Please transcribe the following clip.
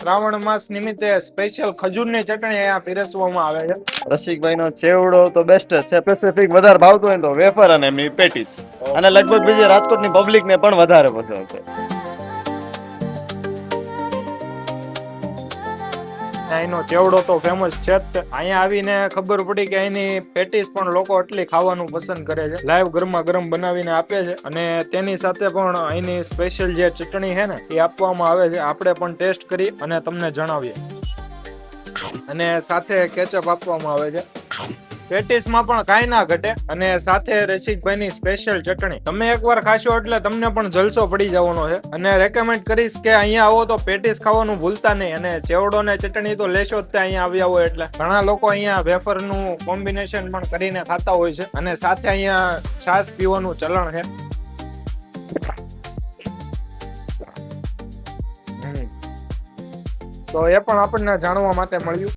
શ્રાવણ માસ નિમિત્તે સ્પેશિયલ ખજૂરની ચટણી અહીંયા પીરસવામાં આવે છે. રસિકભાઈ નો ચેવડો તો બેસ્ટ જ છે. સ્પેસિફિક વધારે ભાવતો હોય ને તો વેફર અને એમની પેટીસ, અને લગભગ બીજી રાજકોટની પબ્લિક ને પણ વધારે પસંદ છે. અહીંનો ચેવડો તો ફેમસ છે જ તે. અહીંયા આવીને ખબર પડી કે અહીંની પેટીસ પણ લોકો એટલી ખાવાનું પસંદ કરે છે. લાઈવ ગરમા ગરમ બનાવીને આપે છે અને તેની સાથે પણ અહીંની સ્પેશિયલ જે ચટણી છે ને એ આપવામાં આવે છે. આપણે પણ ટેસ્ટ કરી અને તમને જણાવીએ. અને સાથે કેચઅપ આપવામાં આવે છે. પેટીસમાં પણ કાંઈ ના ઘટે, અને સાથે રસિકભાઈની સ્પેશિયલ ચટણી. તમે એકવાર ખાશો એટલે તમને પણ જલસો પડી જવાનો છે. અને રેકમેન્ડ કરીશ કે અહીંયા આવો તો પેટીસ ખાવાનું ભૂલતા નહીં, અને ચેવડો ને ચટણી તો લેશો જ તે અહીંયા આવ્યા હોય એટલે. ઘણા લોકો અહીંયા વેફરનું કોમ્બિનેશન પણ કરીને ખાતા હોય છે, અને સાથે અહીંયા છાશ પીવાનું ચલણ છે. તો એ પણ આપણને જાણવા માટે મળ્યું.